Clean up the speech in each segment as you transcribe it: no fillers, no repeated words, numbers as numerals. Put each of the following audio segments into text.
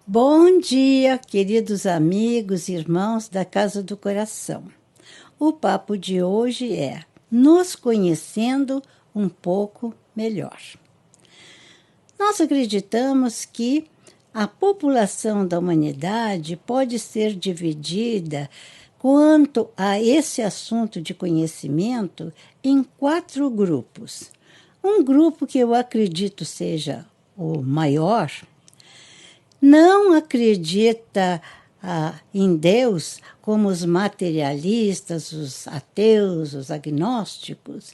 Bom dia, queridos amigos e irmãos da Casa do Coração. O papo de hoje é nos conhecendo um pouco melhor. Nós acreditamos que a população da humanidade pode ser dividida quanto a esse assunto de conhecimento em 4 grupos. Um grupo que eu acredito seja o maior, não acredita em Deus como os materialistas, os ateus, os agnósticos,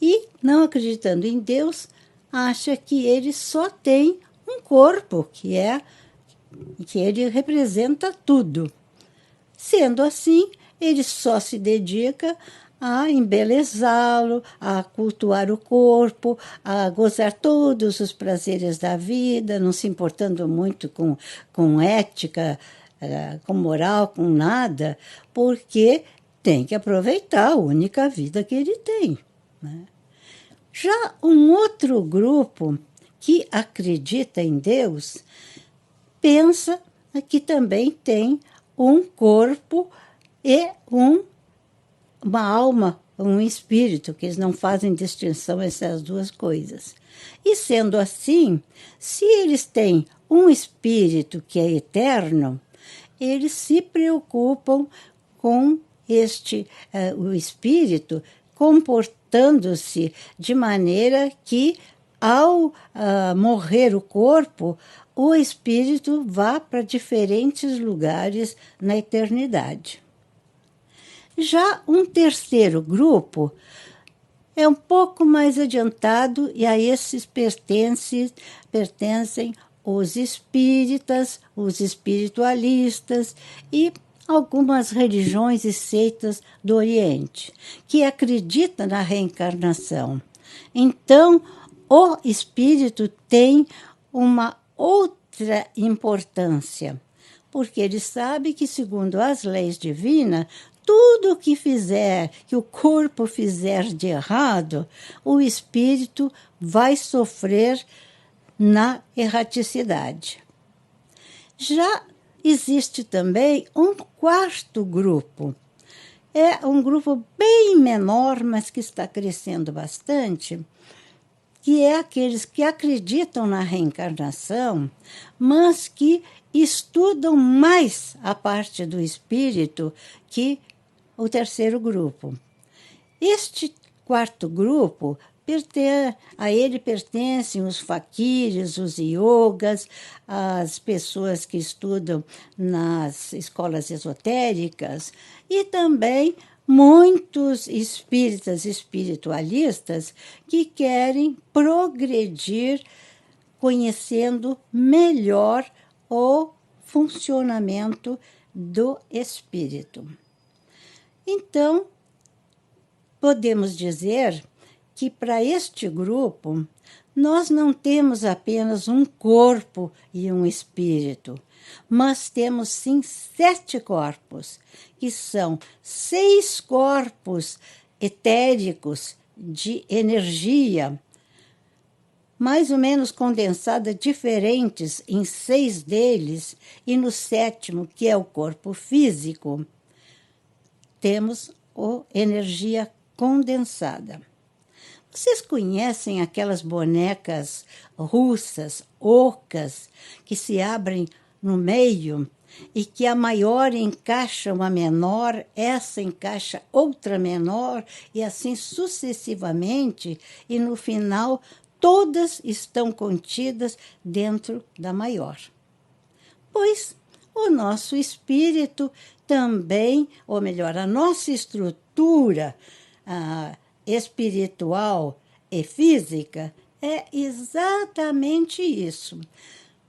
e não acreditando em Deus, acha que ele só tem um corpo, que ele representa tudo. Sendo assim, ele só se dedica a embelezá-lo, a cultuar o corpo, a gozar todos os prazeres da vida, não se importando muito com ética, com moral, com nada, porque tem que aproveitar a única vida que ele tem, né? Já um outro grupo que acredita em Deus pensa que também tem um corpo e uma alma, um espírito, que eles não fazem distinção entre as duas coisas. E sendo assim, se eles têm um espírito que é eterno, eles se preocupam com o espírito comportando-se de maneira que, ao morrer o corpo, o espírito vá para diferentes lugares na eternidade. Já um terceiro grupo é um pouco mais adiantado e a esses pertencem os espíritas, os espiritualistas e algumas religiões e seitas do Oriente, que acreditam na reencarnação. Então, o espírito tem uma outra importância, porque ele sabe que, segundo as leis divinas, tudo que o corpo fizer de errado, o espírito vai sofrer na erraticidade. Já existe também um quarto grupo. É um grupo bem menor, mas que está crescendo bastante, que é aqueles que acreditam na reencarnação, mas que estudam mais a parte do espírito que o terceiro grupo. Este quarto grupo, a ele pertencem os faquires, os yogas, as pessoas que estudam nas escolas esotéricas e também muitos espíritas espiritualistas que querem progredir conhecendo melhor o funcionamento do espírito. Então, podemos dizer que para este grupo, nós não temos apenas um corpo e um espírito, mas temos sim 7 corpos, que são 6 corpos etéricos de energia, mais ou menos condensada, diferentes em 6 deles, e no 7º, que é o corpo físico, temos a energia condensada. Vocês conhecem aquelas bonecas russas, ocas, que se abrem no meio e que a maior encaixa uma menor, essa encaixa outra menor e assim sucessivamente, e no final todas estão contidas dentro da maior? Pois o nosso espírito também, ou melhor, a nossa estrutura espiritual e física é exatamente isso.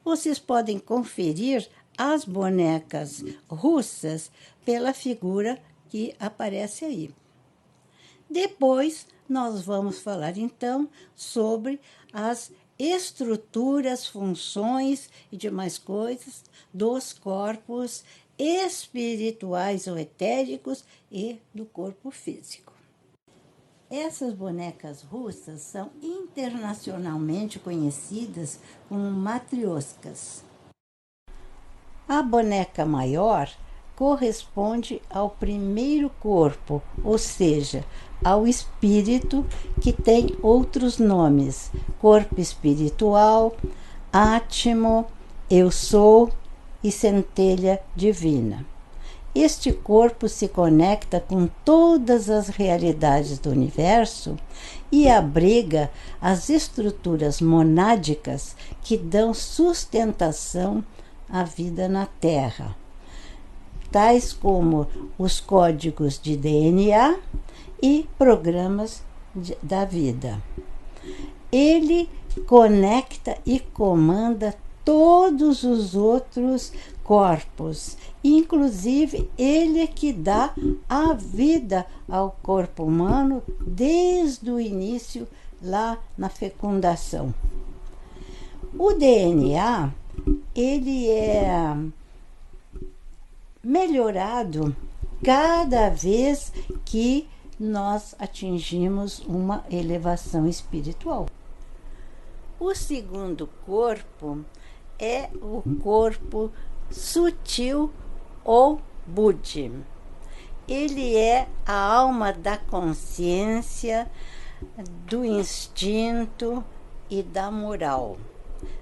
Vocês podem conferir as bonecas russas pela figura que aparece aí. Depois, nós vamos falar, então, sobre as estruturas, funções e demais coisas dos corpos espirituais ou etéricos e do corpo físico. Essas bonecas russas são internacionalmente conhecidas como matrioscas. A boneca maior corresponde ao primeiro corpo, ou seja, ao espírito, que tem outros nomes: corpo espiritual, átimo, eu sou e centelha divina. Este corpo se conecta com todas as realidades do universo e abriga as estruturas monádicas que dão sustentação à vida na Terra, tais como os códigos de DNA e programas da vida. Ele conecta e comanda todos os outros corpos, inclusive ele é que dá a vida ao corpo humano desde o início, lá na fecundação. O DNA, ele é melhorado cada vez que nós atingimos uma elevação espiritual. O segundo corpo é o corpo sutil ou Buddhi. Ele é a alma da consciência, do instinto e da moral.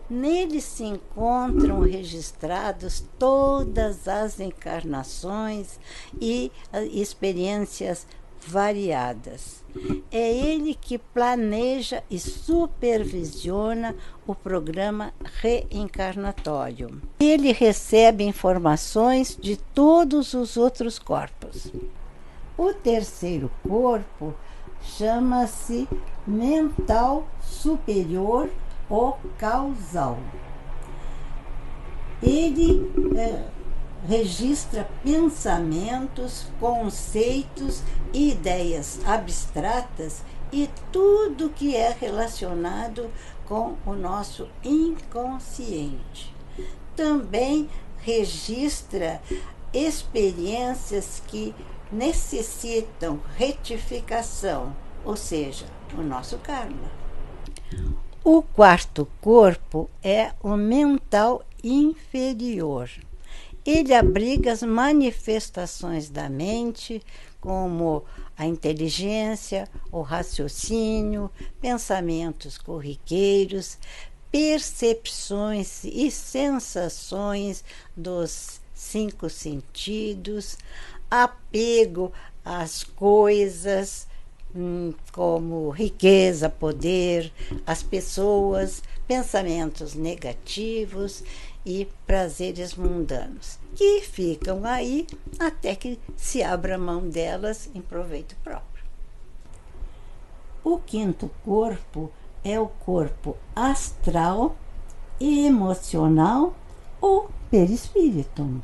Nele se encontram registrados todas as encarnações e experiências variadas. É ele que planeja e supervisiona o programa reencarnatório. Ele recebe informações de todos os outros corpos. O terceiro corpo chama-se mental superior ou causal. Ele registra pensamentos, conceitos e ideias abstratas e tudo que é relacionado com o nosso inconsciente. Também registra experiências que necessitam retificação, ou seja, o nosso karma. O quarto corpo é o mental inferior. Ele abriga as manifestações da mente, como a inteligência, o raciocínio, pensamentos corriqueiros, percepções e sensações dos 5 sentidos, apego às coisas, como riqueza, poder, as pessoas, pensamentos negativos e prazeres mundanos, que ficam aí até que se abra mão delas em proveito próprio. O quinto corpo é o corpo astral, emocional ou perispírito.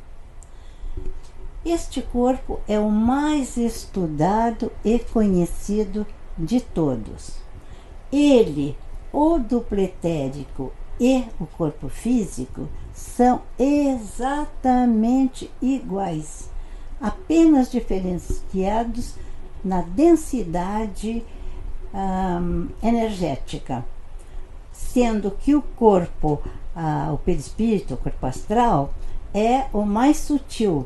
Este corpo é o mais estudado e conhecido de todos. Ele, o dupletérico e o corpo físico, são exatamente iguais, apenas diferenciados na densidade energética, sendo que o corpo, o perispírito, o corpo astral, é o mais sutil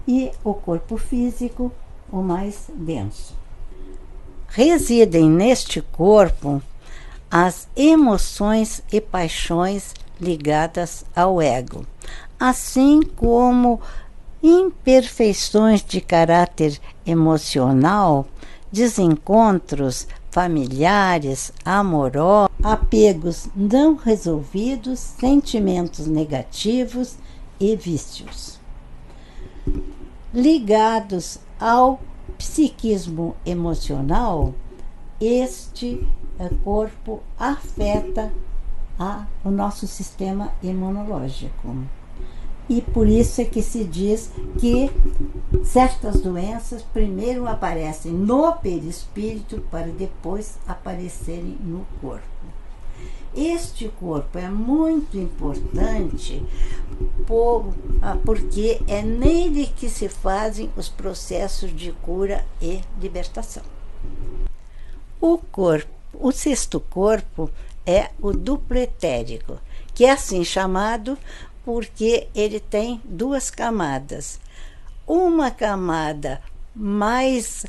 e o corpo físico o mais denso. Residem neste corpo as emoções e paixões ligadas ao ego, assim como imperfeições de caráter emocional, desencontros familiares, amorosos, apegos não resolvidos, sentimentos negativos e vícios. Ligados ao psiquismo emocional, este corpo afeta o nosso sistema imunológico. E por isso é que se diz que certas doenças primeiro aparecem no perispírito para depois aparecerem no corpo. Este corpo é muito importante porque é nele que se fazem os processos de cura e libertação. O sexto corpo é o dupletérico, que é assim chamado porque ele tem duas camadas. Uma camada mais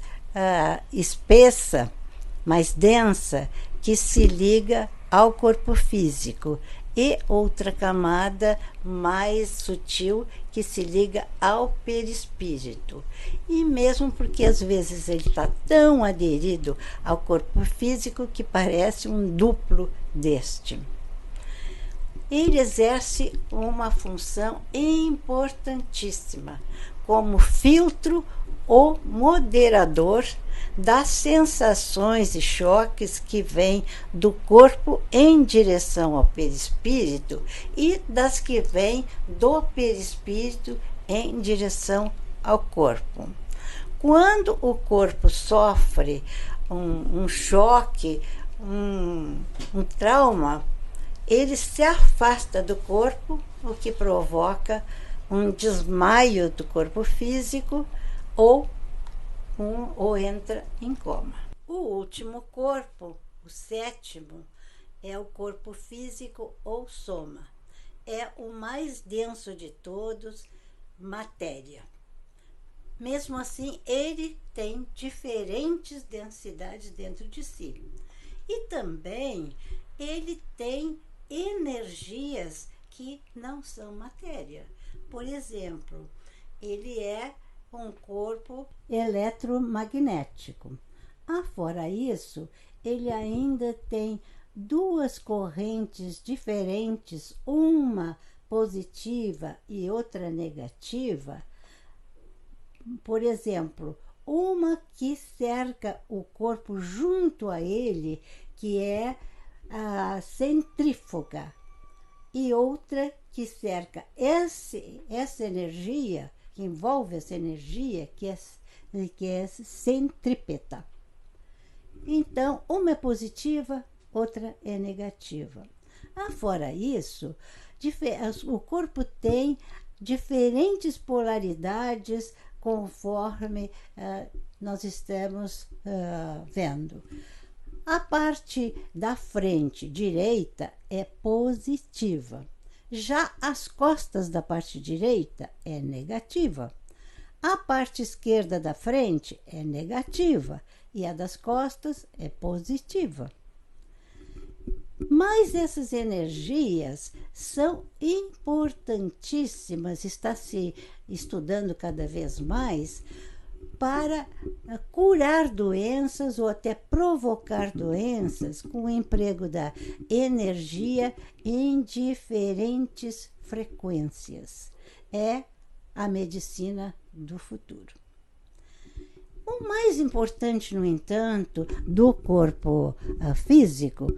espessa, mais densa, que se liga ao corpo físico, e outra camada mais sutil que se liga ao perispírito. E mesmo porque às vezes ele está tão aderido ao corpo físico que parece um duplo deste. Ele exerce uma função importantíssima como filtro ou moderador das sensações e choques que vêm do corpo em direção ao perispírito e das que vêm do perispírito em direção ao corpo. Quando o corpo sofre um choque, um trauma, ele se afasta do corpo, o que provoca um desmaio do corpo físico ou entra em coma. O último corpo, o sétimo, é o corpo físico ou soma. É o mais denso de todos, matéria. Mesmo assim, ele tem diferentes densidades dentro de si. E também ele tem energias que não são matéria. Por exemplo, ele é um corpo eletromagnético. Fora isso, ele ainda tem duas correntes diferentes, uma positiva e outra negativa. Por exemplo, uma que cerca o corpo junto a ele, que é a centrífuga, e outra que cerca essa energia, que envolve essa energia, que é centrípeta. Então, uma é positiva, outra é negativa. Fora isso, o corpo tem diferentes polaridades conforme nós estamos vendo. A parte da frente direita é positiva. Já as costas da parte direita é negativa. A parte esquerda da frente é negativa e a das costas é positiva. Mas essas energias são importantíssimas, está se estudando cada vez mais, para curar doenças ou até provocar doenças com o emprego da energia em diferentes frequências. É a medicina do futuro. O mais importante, no entanto, do corpo físico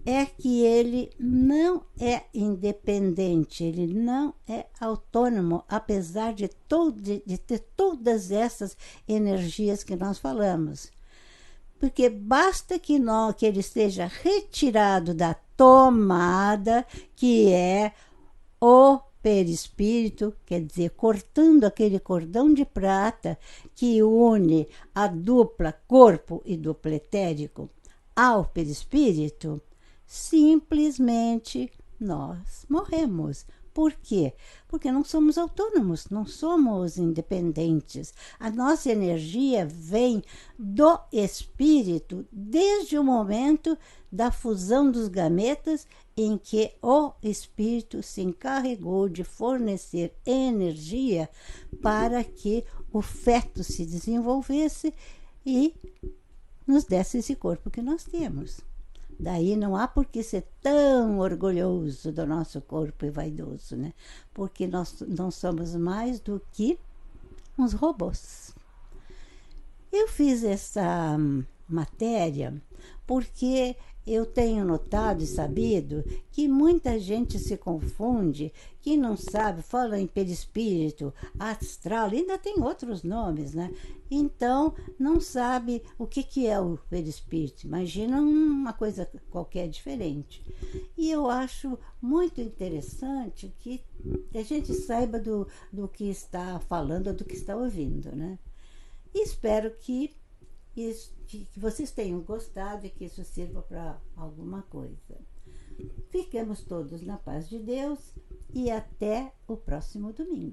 é que ele não é independente, ele não é autônomo, apesar de ter todas essas energias que nós falamos. Porque basta que ele esteja retirado da tomada, que é o perispírito, quer dizer, cortando aquele cordão de prata que une a dupla corpo e duplo etérico ao perispírito, simplesmente nós morremos. Por quê? Porque não somos autônomos, não somos independentes. A nossa energia vem do espírito desde o momento da fusão dos gametas, em que o espírito se encarregou de fornecer energia para que o feto se desenvolvesse e nos desse esse corpo que nós temos. Daí não há por que ser tão orgulhoso do nosso corpo e vaidoso, né? Porque nós não somos mais do que uns robôs. Eu fiz essa matéria porque eu tenho notado e sabido que muita gente se confunde, que não sabe, fala em perispírito, astral, ainda tem outros nomes, né? Então, não sabe o que é o perispírito. Imagina uma coisa qualquer diferente. E eu acho muito interessante que a gente saiba do que está falando, do que está ouvindo, né? E espero que vocês tenham gostado e que isso sirva para alguma coisa. Fiquemos todos na paz de Deus e até o próximo domingo.